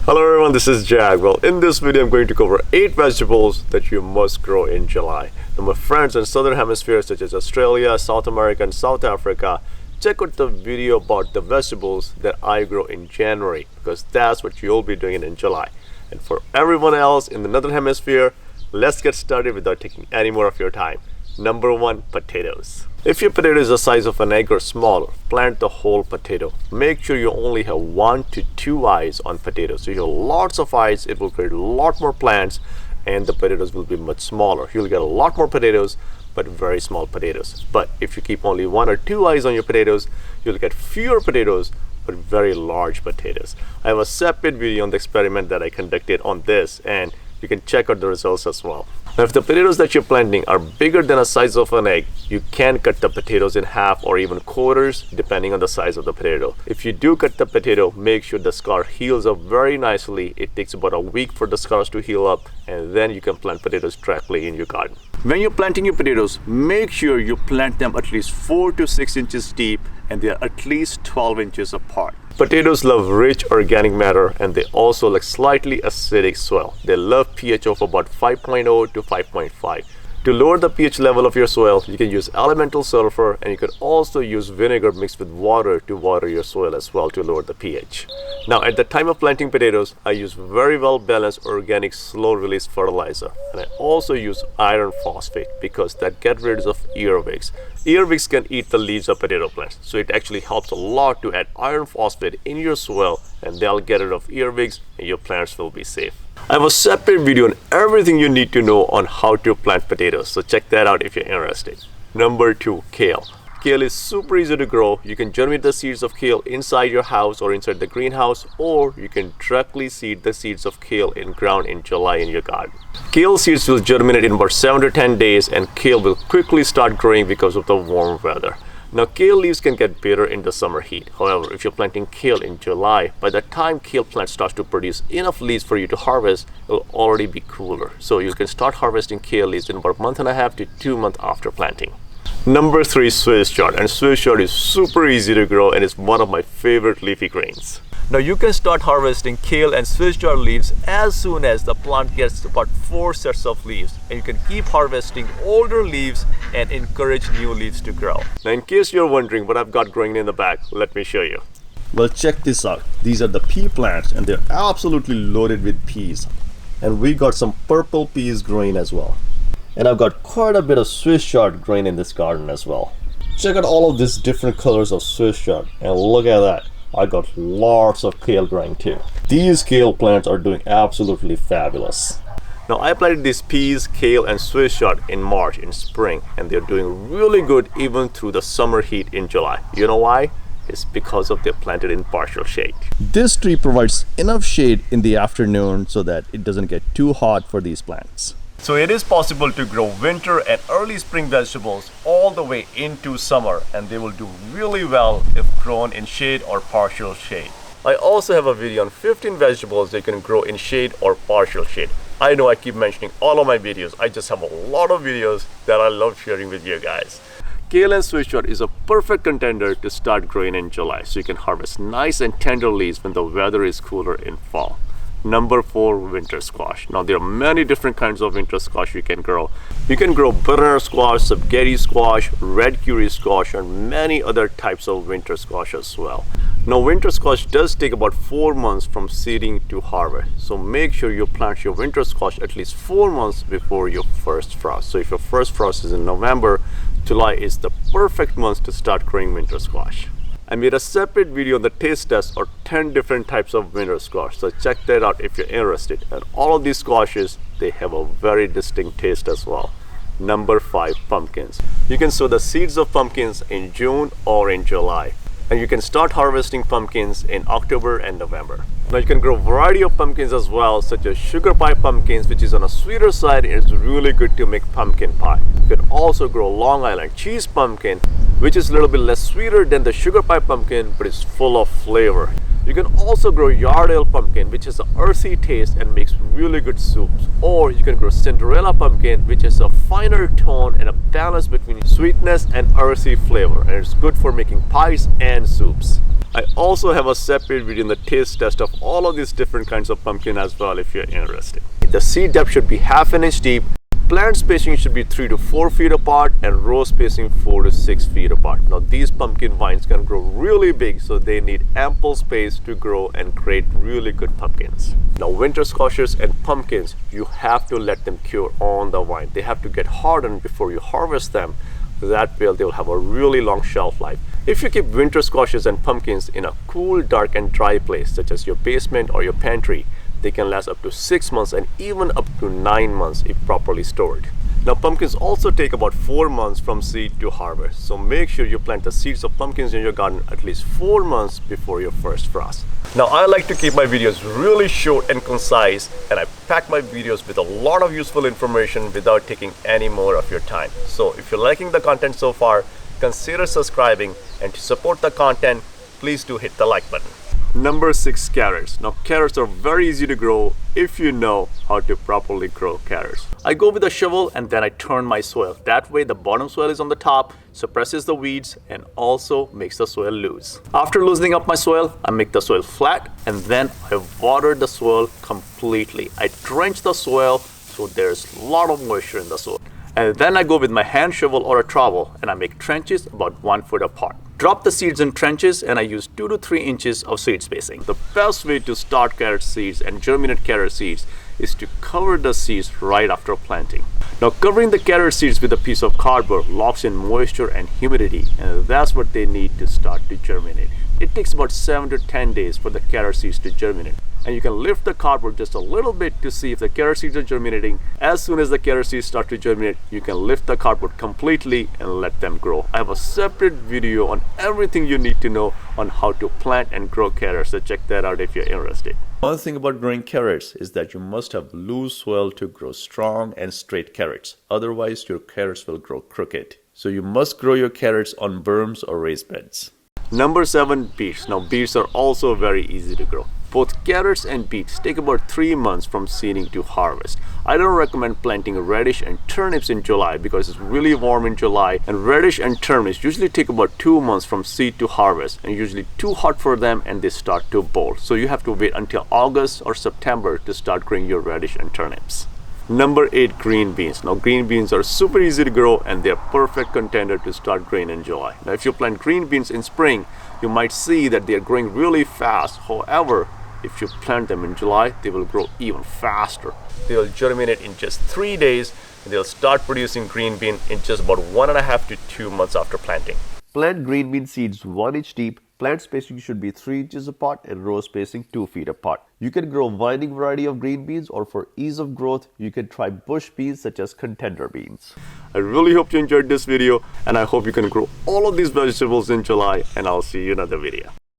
Hello everyone, this is Jag. Well, in this video I'm going to cover 8 vegetables that you must grow in July. Now my friends in Southern Hemisphere such as Australia, South America and South Africa, check out the video about the vegetables that I grow in January because that's what you'll be doing in July. And for everyone else in the Northern Hemisphere, let's get started without taking any more of your time. Number 1, potatoes. If your potato is the size of an egg or smaller, plant the whole potato. Make sure you only have 1 to 2 eyes on potatoes. So you have lots of eyes, it will create a lot more plants and the potatoes will be much smaller. You'll get a lot more potatoes, but very small potatoes. But if you keep only 1 or 2 eyes on your potatoes, you'll get fewer potatoes, but very large potatoes. I have a separate video on the experiment that I conducted on this and you can check out the results as well. Now, if the potatoes that you're planting are bigger than the size of an egg, you can cut the potatoes in half or even quarters depending on the size of the potato. If you do cut the potato, make sure the scar heals up very nicely. It takes about a week for the scars to heal up and then you can plant potatoes directly in your garden. When you're planting your potatoes, make sure you plant them at least 4 to 6 inches deep and they are at least 12 inches apart. Potatoes love rich organic matter and they also like slightly acidic soil. They love pH of about 5.0 to 5.5. To lower the pH level of your soil, you can use elemental sulfur and you can also use vinegar mixed with water to water your soil as well to lower the pH. Now at the time of planting potatoes, I use very well balanced organic slow release fertilizer and I also use iron phosphate because that gets rid of earwigs. Earwigs can eat the leaves of potato plants, so it actually helps a lot to add iron phosphate in your soil and they'll get rid of earwigs and your plants will be safe. I have a separate video on everything you need to know on how to plant potatoes, so check that out if you're interested. Number 2, kale. Kale is super easy to grow. You can germinate the seeds of kale inside your house or inside the greenhouse, or you can directly seed the seeds of kale in ground in July in your garden. Kale seeds will germinate in about 7 to 10 days and kale will quickly start growing because of the warm weather. Now kale leaves can get bitter in the summer heat. However, if you're planting kale in July, by the time kale plant starts to produce enough leaves for you to harvest, it will already be cooler. So you can start harvesting kale leaves in about a month and a half to 2 months after planting. Number 3, Swiss chard. And Swiss chard is super easy to grow and is one of my favorite leafy greens. Now you can start harvesting kale and Swiss chard leaves as soon as the plant gets about 4 sets of leaves, and you can keep harvesting older leaves and encourage new leaves to grow. Now in case you're wondering what I've got growing in the back, let me show you. Well, check this out. These are the pea plants and they're absolutely loaded with peas. And we got some purple peas growing as well. And I've got quite a bit of Swiss chard growing in this garden as well. Check out all of these different colors of Swiss chard and look at that. I got lots of kale growing too. These kale plants are doing absolutely fabulous. Now I planted these peas, kale and Swiss chard in March in spring and they're doing really good even through the summer heat in July. You know why? It's because of they're planted in partial shade. This tree provides enough shade in the afternoon so that it doesn't get too hot for these plants. So it is possible to grow winter and early spring vegetables all the way into summer and they will do really well if grown in shade or partial shade. I also have a video on 15 vegetables that you can grow in shade or partial shade. I know I keep mentioning all of my videos. I just have a lot of videos that I love sharing with you guys. Kale and Swiss chard is a perfect contender to start growing in July so you can harvest nice and tender leaves when the weather is cooler in fall. Number 4, winter squash. Now there are many different kinds of winter squash you can grow. You can grow butternut squash, spaghetti squash, red curry squash, and many other types of winter squash as well. Now winter squash does take about 4 months from seeding to harvest. So make sure you plant your winter squash at least 4 months before your first frost. So if your first frost is in November, July is the perfect month to start growing winter squash. I made a separate video on the taste test or 10 different types of winter squash, so check that out if you're interested. And all of these squashes, they have a very distinct taste as well. Number 5, pumpkins. You can sow the seeds of pumpkins in June or in July. And you can start harvesting pumpkins in October and November. Now you can grow a variety of pumpkins as well, such as sugar pie pumpkins, which is on a sweeter side and it's really good to make pumpkin pie. You can also grow Long Island cheese pumpkin, which is a little bit less sweeter than the sugar pie pumpkin, but it's full of flavor. You can also grow yard ale pumpkin, which has an earthy taste and makes really good soups. Or you can grow Cinderella pumpkin, which has a finer tone and a balance between sweetness and earthy flavor, and it's good for making pies and soups. I also have a separate video in the taste test of all of these different kinds of pumpkin as well if you're interested. The seed depth should be half an inch deep. Plant spacing should be 3 to 4 feet apart and row spacing 4 to 6 feet apart. Now these pumpkin vines can grow really big, so they need ample space to grow and create really good pumpkins. Now winter squashes and pumpkins, you have to let them cure on the vine. They have to get hardened before you harvest them. That way they'll have a really long shelf life. If you keep winter squashes and pumpkins in a cool, dark and dry place such as your basement or your pantry, they can last up to 6 months and even up to 9 months if properly stored. Now pumpkins also take about 4 months from seed to harvest, so make sure you plant the seeds of pumpkins in your garden at least 4 months before your first frost. Now I like to keep my videos really short and concise, and I pack my videos with a lot of useful information without taking any more of your time. So if you're liking the content so far, consider subscribing, and to support the content, please do hit the like button. Number 6, carrots. Now carrots are very easy to grow if you know how to properly grow carrots. I go with a shovel and then I turn my soil. That way the bottom soil is on the top, suppresses the weeds and also makes the soil loose. After loosening up my soil, I make the soil flat and then I water the soil completely. I drench the soil so there's a lot of moisture in the soil. And then I go with my hand shovel or a trowel and I make trenches about 1 foot apart. Drop the seeds in trenches and I use 2 to 3 inches of seed spacing. The best way to start carrot seeds and germinate carrot seeds is to cover the seeds right after planting. Now covering the carrot seeds with a piece of cardboard locks in moisture and humidity, and that's what they need to start to germinate. It takes about 7 to 10 days for the carrot seeds to germinate. And you can lift the cardboard just a little bit to see if the carrot seeds are germinating. As soon as the carrot seeds start to germinate, you can lift the cardboard completely and let them grow. I have a separate video on everything you need to know on how to plant and grow carrots, so check that out if you're interested. One thing about growing carrots is that you must have loose soil to grow strong and straight carrots. Otherwise, your carrots will grow crooked. So you must grow your carrots on berms or raised beds. Number 7, beets. Now beets are also very easy to grow. Both carrots and beets take about 3 months from seeding to harvest. I don't recommend planting radish and turnips in July because it's really warm in July, and radish and turnips usually take about 2 months from seed to harvest and usually too hot for them and they start to bolt. So you have to wait until August or September to start growing your radish and turnips. Number 8, green beans. Now green beans are super easy to grow and they're perfect contender to start growing in July. Now if you plant green beans in spring, you might see that they're growing really fast. However, if you plant them in July, they will grow even faster. They will germinate in just 3 days and they'll start producing green bean in just about 1.5 to 2 months after planting. Plant green bean seeds 1 inch deep. Plant spacing should be 3 inches apart and row spacing 2 feet apart. You can grow a vining variety of green beans, or for ease of growth, you can try bush beans such as contender beans. I really hope you enjoyed this video and I hope you can grow all of these vegetables in July, and I'll see you in another video.